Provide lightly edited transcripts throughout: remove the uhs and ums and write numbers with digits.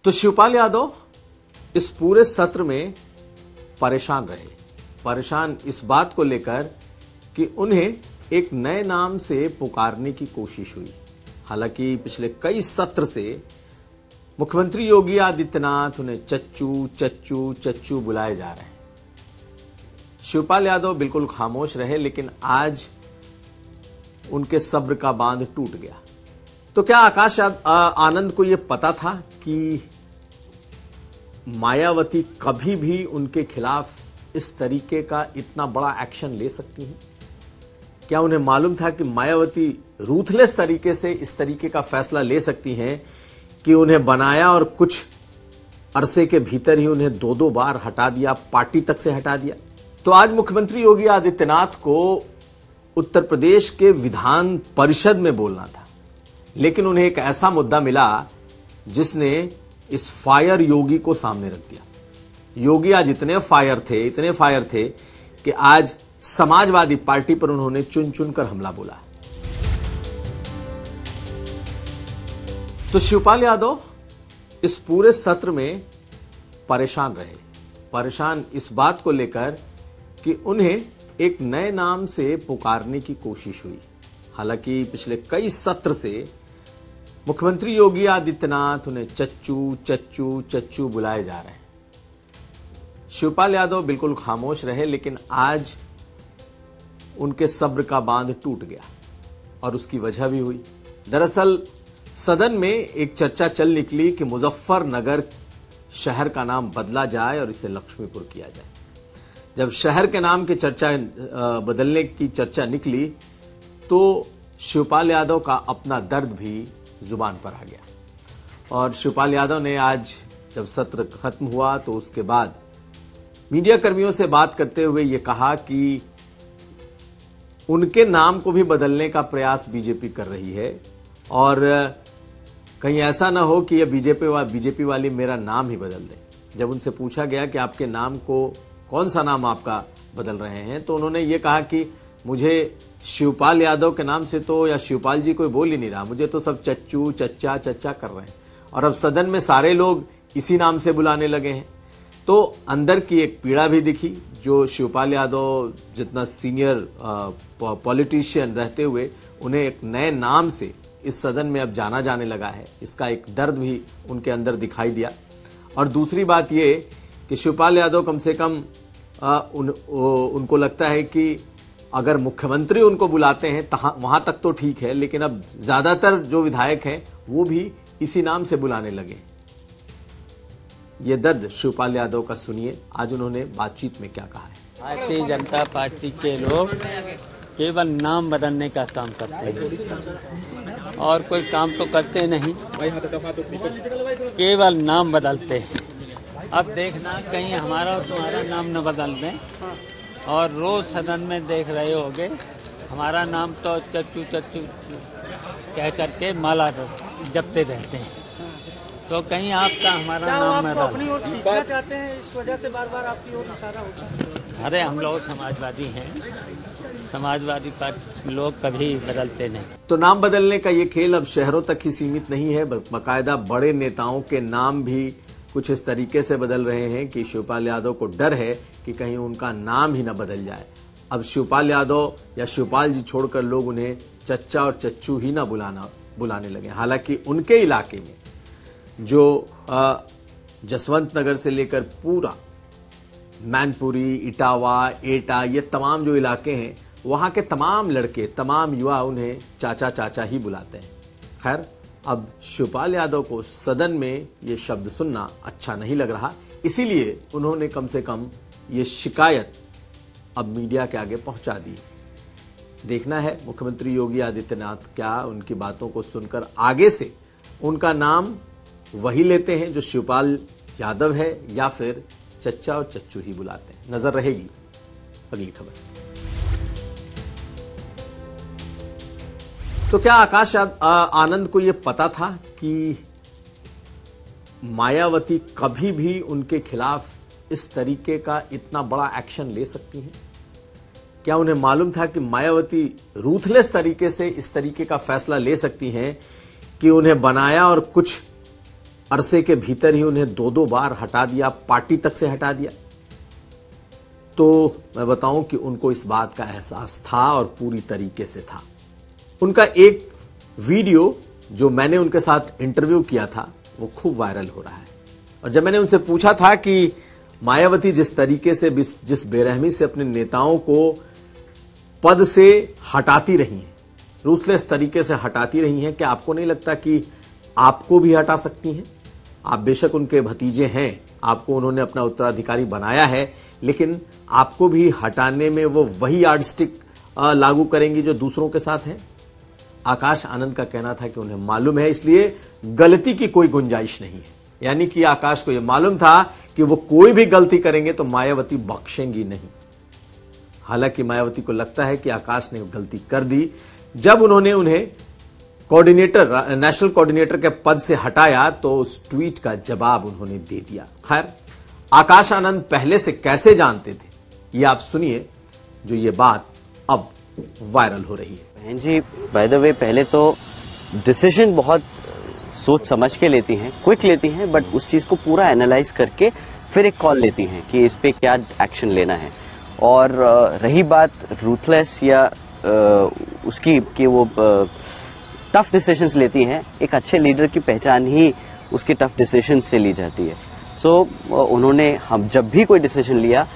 तो शिवपाल यादव इस पूरे सत्र में परेशान रहे। परेशान इस बात को लेकर कि उन्हें एक नए नाम से पुकारने की कोशिश हुई। हालांकि पिछले कई सत्र से मुख्यमंत्री योगी आदित्यनाथ उन्हें चच्चू चच्चू चच्चू बुलाए जा रहे हैं। शिवपाल यादव बिल्कुल खामोश रहे, लेकिन आज उनके सब्र का बांध टूट गया। तो क्या आकाश आनंद को यह पता था कि मायावती कभी भी उनके खिलाफ इस तरीके का इतना बड़ा एक्शन ले सकती हैं? क्या उन्हें मालूम था कि मायावती रूथलेस तरीके से इस तरीके का फैसला ले सकती हैं कि उन्हें बनाया और कुछ अरसे के भीतर ही उन्हें दो बार हटा दिया, पार्टी तक से हटा दिया? तो आज मुख्यमंत्री योगी आदित्यनाथ को उत्तर प्रदेश के विधान परिषद में बोलना था, लेकिन उन्हें एक ऐसा मुद्दा मिला जिसने इस फायर योगी को सामने रख दिया। योगी आज इतने फायर थे कि आज समाजवादी पार्टी पर उन्होंने चुन चुनकर हमला बोला। तो शिवपाल यादव इस पूरे सत्र में परेशान रहे। परेशान इस बात को लेकर कि उन्हें एक नए नाम से पुकारने की कोशिश हुई। हालांकि पिछले कई सत्र से मुख्यमंत्री योगी आदित्यनाथ उन्हें चच्चू चच्चू चच्चू बुलाए जा रहे हैं। शिवपाल यादव बिल्कुल खामोश रहे, लेकिन आज उनके सब्र का बांध टूट गया और उसकी वजह भी हुई। दरअसल सदन में एक चर्चा चल निकली कि मुजफ्फरनगर शहर का नाम बदला जाए और इसे लक्ष्मीपुर किया जाए। जब शहर के नाम की चर्चा बदलने की चर्चा निकली तो शिवपाल यादव का अपना दर्द भी जुबान पर आ गया। और शिवपाल यादव ने आज जब सत्र खत्म हुआ तो उसके बाद मीडिया कर्मियों से बात करते हुए ये कहा कि उनके नाम को भी बदलने का प्रयास बीजेपी कर रही है और कहीं ऐसा ना हो कि ये बीजेपी वाली मेरा नाम ही बदल दे। जब उनसे पूछा गया कि आपके नाम को, कौन सा नाम आपका बदल रहे हैं, तो उन्होंने ये कहा कि मुझे शिवपाल यादव के नाम से तो या शिवपाल जी कोई बोल ही नहीं रहा, मुझे तो सब चच्चू चच्चा चच्चा कर रहे हैं और अब सदन में सारे लोग इसी नाम से बुलाने लगे हैं। तो अंदर की एक पीड़ा भी दिखी जो शिवपाल यादव जितना सीनियर पॉलिटिशियन रहते हुए उन्हें एक नए नाम से इस सदन में अब जाना जाने लगा है, इसका एक दर्द भी उनके अंदर दिखाई दिया। और दूसरी बात ये कि शिवपाल यादव कम से कम उनको लगता है कि अगर मुख्यमंत्री उनको बुलाते हैं वहां तक तो ठीक है, लेकिन अब ज्यादातर जो विधायक हैं वो भी इसी नाम से बुलाने लगे। ये दर्द शिवपाल यादव का सुनिए, आज उन्होंने बातचीत में क्या कहा है। भारतीय जनता पार्टी के लोग केवल नाम बदलने का काम करते हैं और कोई काम तो करते नहीं, केवल नाम बदलते हैं। अब देखना कहीं हमारा और तुम्हारा नाम न बदल दें। और रोज सदन में देख रहे होगे हमारा नाम तो चच्चू चच्चू कह करके माला जपते रहते हैं, तो कहीं आपका हमारा नाम न अपनी ओर खींचना चाहते हैं, इस वजह से बार बार आपकी ओर इशारा होता है। अरे हम लोग समाजवादी हैं, समाजवादी पार्टी लोग कभी बदलते नहीं। तो नाम बदलने का ये खेल अब शहरों तक ही सीमित नहीं है, बाकायदा बड़े नेताओं के नाम भी कुछ इस तरीके से बदल रहे हैं कि शिवपाल यादव को डर है कि कहीं उनका नाम ही न बदल जाए। अब शिवपाल यादव या शिवपाल जी छोड़कर लोग उन्हें चच्चा और चच्चू ही न बुलाने लगे। हालांकि उनके इलाके में जो जसवंत नगर से लेकर पूरा मैनपुरी, इटावा, एटा, ये तमाम जो इलाके हैं वहां के तमाम लड़के, तमाम युवा उन्हें चाचा चाचा ही बुलाते हैं। खैर, अब शिवपाल यादव को सदन में ये शब्द सुनना अच्छा नहीं लग रहा, इसीलिए उन्होंने कम से कम ये शिकायत अब मीडिया के आगे पहुंचा दी। देखना है मुख्यमंत्री योगी आदित्यनाथ क्या उनकी बातों को सुनकर आगे से उनका नाम वही लेते हैं जो शिवपाल यादव है या फिर चच्चा और चच्चू ही बुलाते हैं। नजर रहेगी अगली खबर। तो क्या आकाश आनंद को यह पता था कि मायावती कभी भी उनके खिलाफ इस तरीके का इतना बड़ा एक्शन ले सकती हैं? क्या उन्हें मालूम था कि मायावती रूथलेस तरीके से इस तरीके का फैसला ले सकती हैं कि उन्हें बनाया और कुछ अरसे के भीतर ही उन्हें 2-2 बार हटा दिया, पार्टी तक से हटा दिया। तो मैं बताऊं कि उनको इस बात का एहसास था और पूरी तरीके से था। उनका एक वीडियो जो मैंने उनके साथ इंटरव्यू किया था वो खूब वायरल हो रहा है। और जब मैंने उनसे पूछा था कि मायावती जिस तरीके से, जिस बेरहमी से अपने नेताओं को पद से हटाती रही हैं, रूथलेस तरीके से हटाती रही हैं, क्या आपको नहीं लगता कि आपको भी हटा सकती हैं? आप बेशक उनके भतीजे हैं, आपको उन्होंने अपना उत्तराधिकारी बनाया है, लेकिन आपको भी हटाने में वो वही यार्डस्टिक लागू करेंगी जो दूसरों के साथ है। आकाश आनंद का कहना था कि उन्हें मालूम है, इसलिए गलती की कोई गुंजाइश नहीं है। यानी कि आकाश को यह मालूम था कि वो कोई भी गलती करेंगे तो मायावती बख्शेंगी नहीं। हालांकि मायावती को लगता है कि आकाश ने गलती कर दी जब उन्होंने उन्हें कोऑर्डिनेटर, नेशनल कोऑर्डिनेटर के पद से हटाया, तो उस ट्वीट का जवाब उन्होंने दे दिया। खैर, आकाश आनंद पहले से कैसे जानते थे, ये आप सुनिए, जो ये बात अब वायरल हो रही है। बहन जी, बाय द वे, पहले तो डिसीजन बहुत सोच समझ के लेती हैं, क्विक लेती हैं, बट उस चीज को पूरा एनालाइज करके फिर एक कॉल लेती हैं कि इस पे क्या एक्शन लेना है। और रही बात रूथलेस या उसकी कि वो टफ डिसीजंस लेती हैं, एक अच्छे लीडर की पहचान ही उसके टफ डिसीजन से ली जाती है। सो उन्होंने हम जब भी कोई डिसीजन लिया,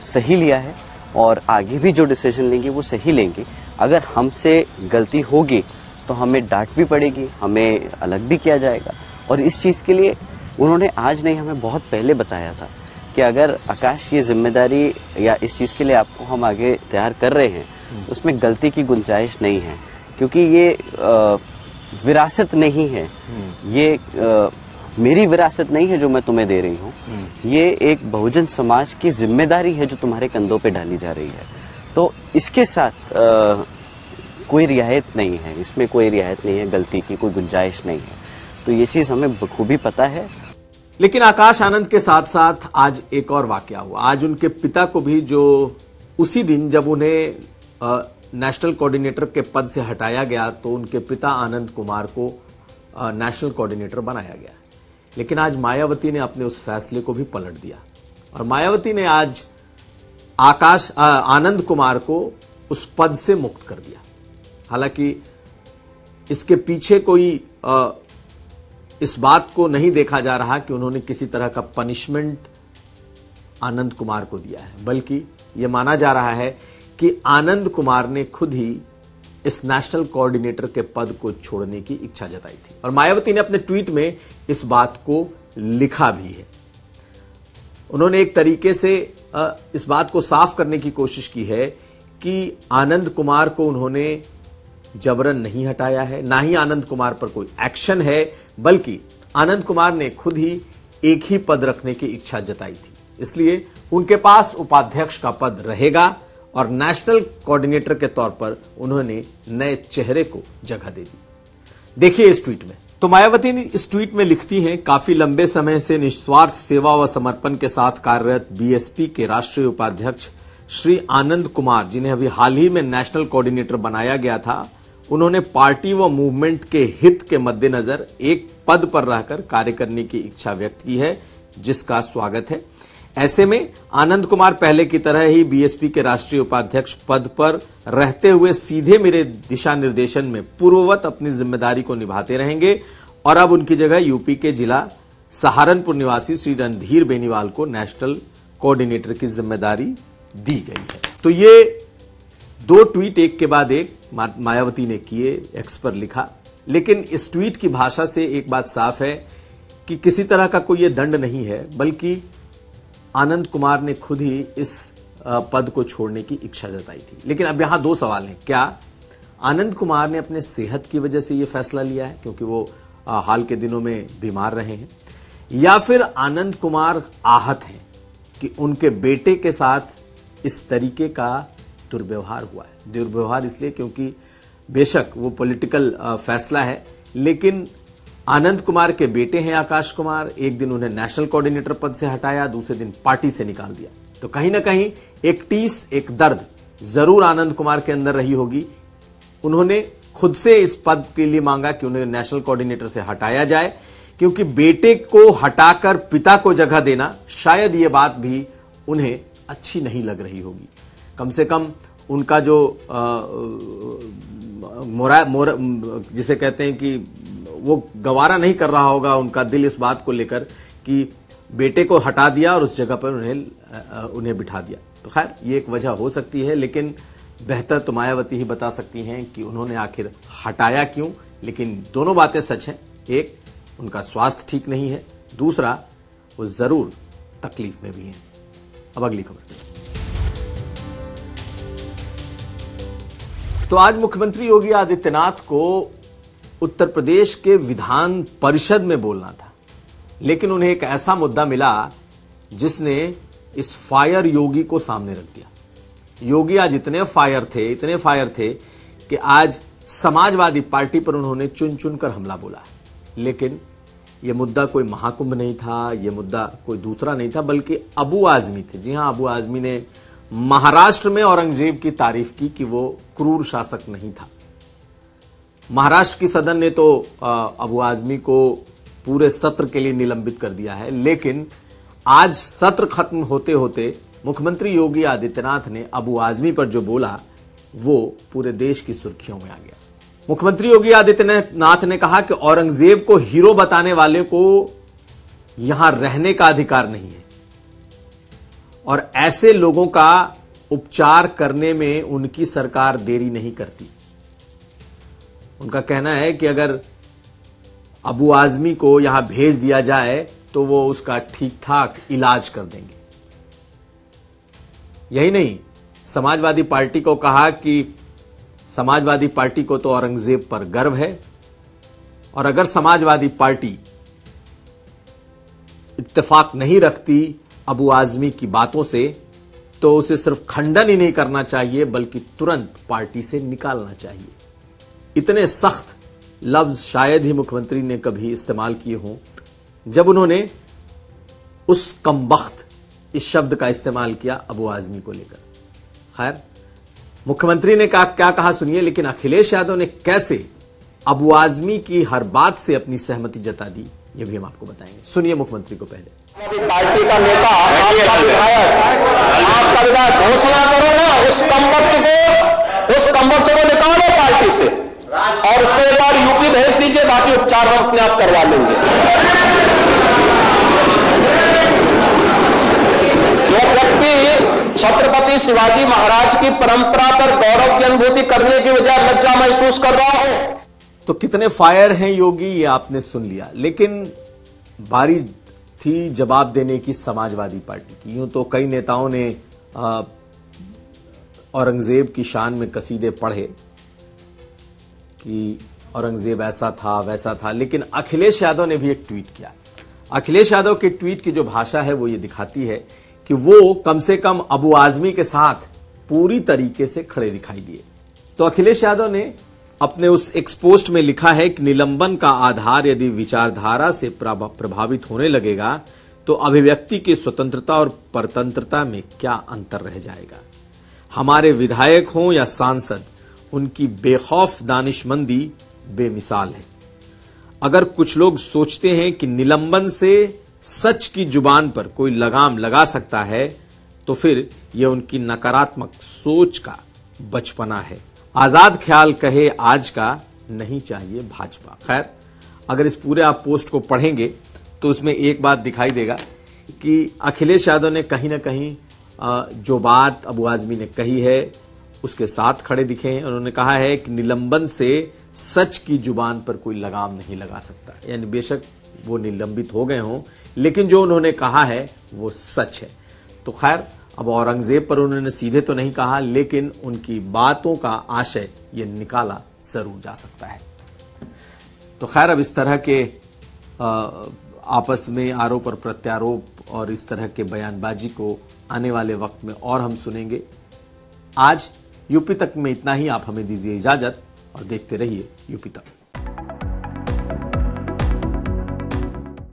सही लिया है, और आगे भी जो डिसीजन लेंगे वो सही लेंगे। अगर हमसे गलती होगी तो हमें डांट भी पड़ेगी, हमें अलग भी किया जाएगा। और इस चीज़ के लिए उन्होंने आज नहीं, हमें बहुत पहले बताया था कि अगर आकाश ये जिम्मेदारी या इस चीज़ के लिए आपको हम आगे तैयार कर रहे हैं, उसमें गलती की गुंजाइश नहीं है, क्योंकि ये विरासत नहीं है, ये मेरी विरासत नहीं है जो मैं तुम्हें दे रही हूँ, ये एक बहुजन समाज की जिम्मेदारी है जो तुम्हारे कंधों पे डाली जा रही है। तो इसके साथ कोई रियायत नहीं है, इसमें कोई रियायत नहीं है, गलती की कोई गुंजाइश नहीं है। तो ये चीज हमें बखूबी पता है। लेकिन आकाश आनंद के साथ साथ आज एक और वाकया हुआ। आज उनके पिता को भी, जो उसी दिन जब उन्हें नेशनल कोऑर्डिनेटर के पद से हटाया गया, तो उनके पिता आनंद कुमार को नेशनल कोऑर्डिनेटर बनाया गया। लेकिन आज मायावती ने अपने उस फैसले को भी पलट दिया और मायावती ने आज आनंद कुमार को उस पद से मुक्त कर दिया। हालांकि इसके पीछे कोई इस बात को नहीं देखा जा रहा कि उन्होंने किसी तरह का पनिशमेंट आनंद कुमार को दिया है, बल्कि यह माना जा रहा है कि आनंद कुमार ने खुद ही इस नेशनल कोऑर्डिनेटर के पद को छोड़ने की इच्छा जताई थी। और मायावती ने अपने ट्वीट में इस बात को लिखा भी है। उन्होंने एक तरीके से इस बात को साफ करने की कोशिश की है कि आनंद कुमार को उन्होंने जबरन नहीं हटाया है, ना ही आनंद कुमार पर कोई एक्शन है, बल्कि आनंद कुमार ने खुद ही एक ही पद रखने की इच्छा जताई थी। इसलिए उनके पास उपाध्यक्ष का पद रहेगा और नेशनल कोऑर्डिनेटर के तौर पर उन्होंने नए चेहरे को जगह दे दी। देखिए इस ट्वीट में। तो मायावती ने इस ट्वीट में लिखती हैं, काफी लंबे समय से निस्वार्थ सेवा व समर्पण के साथ कार्यरत बीएसपी के राष्ट्रीय उपाध्यक्ष श्री आनंद कुमार, जिन्हें अभी हाल ही में नेशनल कोऑर्डिनेटर बनाया गया था, उन्होंने पार्टी व मूवमेंट के हित के मद्देनजर एक पद पर रहकर कार्य करने की इच्छा व्यक्त की है, जिसका स्वागत है। ऐसे में आनंद कुमार पहले की तरह ही बीएसपी के राष्ट्रीय उपाध्यक्ष पद पर रहते हुए सीधे मेरे दिशा निर्देशन में पूर्ववत अपनी जिम्मेदारी को निभाते रहेंगे और अब उनकी जगह यूपी के जिला सहारनपुर निवासी श्री रणधीर बेनीवाल को नेशनल कोऑर्डिनेटर की जिम्मेदारी दी गई है। तो ये दो ट्वीट एक के बाद एक मायावती ने किए, एक्स पर लिखा। लेकिन इस ट्वीट की भाषा से एक बात साफ है कि किसी तरह का कोई ये दंड नहीं है, बल्कि आनंद कुमार ने खुद ही इस पद को छोड़ने की इच्छा जताई थी। लेकिन अब यहां दो सवाल हैं। क्या आनंद कुमार ने अपने सेहत की वजह से यह फैसला लिया है, क्योंकि वो हाल के दिनों में बीमार रहे हैं, या फिर आनंद कुमार आहत हैं कि उनके बेटे के साथ इस तरीके का दुर्व्यवहार हुआ है। दुर्व्यवहार इसलिए क्योंकि बेशक वो पॉलिटिकल फैसला है, लेकिन आनंद कुमार के बेटे हैं आकाश कुमार, एक दिन उन्हें नेशनल कोऑर्डिनेटर पद से हटाया, दूसरे दिन पार्टी से निकाल दिया। तो कहीं ना कहीं एक टीस, एक दर्द जरूर आनंद कुमार के अंदर रही होगी। उन्होंने खुद से इस पद के लिए मांगा कि उन्हें नेशनल कोऑर्डिनेटर से हटाया जाए, क्योंकि बेटे को हटाकर पिता को जगह देना शायद ये बात भी उन्हें अच्छी नहीं लग रही होगी। कम से कम उनका जो जिसे कहते हैं कि वो गवारा नहीं कर रहा होगा उनका दिल इस बात को लेकर कि बेटे को हटा दिया और उस जगह पर उन्हें बिठा दिया। तो खैर ये एक वजह हो सकती है, लेकिन बेहतर तो मायावती ही बता सकती हैं कि उन्होंने आखिर हटाया क्यों। लेकिन दोनों बातें सच हैं, एक उनका स्वास्थ्य ठीक नहीं है, दूसरा वो जरूर तकलीफ में भी हैं। अब अगली खबर। तो आज मुख्यमंत्री योगी आदित्यनाथ को उत्तर प्रदेश के विधान परिषद में बोलना था, लेकिन उन्हें एक ऐसा मुद्दा मिला जिसने इस फायर योगी को सामने रख दिया। योगी आज इतने फायर थे कि आज समाजवादी पार्टी पर उन्होंने चुन चुनकर हमला बोला। लेकिन यह मुद्दा कोई महाकुंभ नहीं था, यह मुद्दा कोई दूसरा नहीं था, बल्कि अबू आजमी थे। जी हां, अबू आजमी ने महाराष्ट्र में औरंगजेब की तारीफ की कि वो क्रूर शासक नहीं था। महाराष्ट्र की सदन ने तो अबू आजमी को पूरे सत्र के लिए निलंबित कर दिया है, लेकिन आज सत्र खत्म होते होते मुख्यमंत्री योगी आदित्यनाथ ने अबू आजमी पर जो बोला वो पूरे देश की सुर्खियों में आ गया। मुख्यमंत्री योगी आदित्यनाथ ने कहा कि औरंगजेब को हीरो बताने वाले को यहां रहने का अधिकार नहीं है और ऐसे लोगों का उपचार करने में उनकी सरकार देरी नहीं करती। उनका कहना है कि अगर अबू आजमी को यहां भेज दिया जाए तो वो उसका ठीक ठाक इलाज कर देंगे। यही नहीं, समाजवादी पार्टी को कहा कि समाजवादी पार्टी को तो औरंगजेब पर गर्व है और अगर समाजवादी पार्टी इत्तेफाक नहीं रखती अबू आजमी की बातों से तो उसे सिर्फ खंडन ही नहीं करना चाहिए बल्कि तुरंत पार्टी से निकालना चाहिए। इतने सख्त लफ्ज शायद ही मुख्यमंत्री ने कभी इस्तेमाल किए हों जब उन्होंने उस कमबख्त इस शब्द का इस्तेमाल किया अबू आजमी को लेकर। खैर, मुख्यमंत्री ने क्या कहा सुनिए, लेकिन अखिलेश यादव ने कैसे अबू आजमी की हर बात से अपनी सहमति जता दी ये भी हम आपको बताएंगे। सुनिए मुख्यमंत्री को पहले। पार्टी का नेता, आपका विधायक घोषणा करो ना, उस कमबख्त को निकालो पार्टी से और उसको एक बार यूपी भेज दीजिए, बाकी उपचार हम अपने आप करवा लेंगे। जो व्यक्ति छत्रपति शिवाजी महाराज की परंपरा पर गौरव की अनुभूति करने की बजाय लज्जा महसूस कर रहा हो। तो कितने फायर हैं योगी, ये आपने सुन लिया, लेकिन बारी थी जवाब देने की समाजवादी पार्टी की। यूं तो कई नेताओं ने औरंगजेब की शान में कसीदे पढ़े कि औरंगजेब ऐसा था वैसा था, लेकिन अखिलेश यादव ने भी एक ट्वीट किया। अखिलेश यादव के ट्वीट की जो भाषा है वो ये दिखाती है कि वो कम से कम अबू आजमी के साथ पूरी तरीके से खड़े दिखाई दिए। तो अखिलेश यादव ने अपने उस एक पोस्ट में लिखा है कि निलंबन का आधार यदि विचारधारा से प्रभावित होने लगेगा तो अभिव्यक्ति की स्वतंत्रता और परतंत्रता में क्या अंतर रह जाएगा। हमारे विधायक हों या सांसद, उनकी बेखौफ दानिशमंदी बेमिसाल है। अगर कुछ लोग सोचते हैं कि निलंबन से सच की जुबान पर कोई लगाम लगा सकता है तो फिर यह उनकी नकारात्मक सोच का बचपना है। आजाद ख्याल कहे आज का नहीं चाहिए भाजपा। खैर, अगर इस पूरे आप पोस्ट को पढ़ेंगे तो उसमें एक बात दिखाई देगा कि अखिलेश यादव ने कहीं ना कहीं जो बात अबू आजमी ने कही है उसके साथ खड़े दिखे हैं। उन्होंने कहा है कि निलंबन से सच की जुबान पर कोई लगाम नहीं लगा सकता, यानी बेशक वो निलंबित हो गए हों लेकिन जो उन्होंने कहा है वो सच है। तो खैर, अब औरंगजेब पर उन्होंने सीधे तो नहीं कहा, लेकिन उनकी बातों का आशय ये निकाला जरूर जा सकता है। तो खैर, अब इस तरह के आपस में आरोप और प्रत्यारोप और इस तरह के बयानबाजी को आने वाले वक्त में और हम सुनेंगे। आज यूपी तक में इतना ही। आप हमें दीजिए इजाजत और देखते रहिए यूपी तक।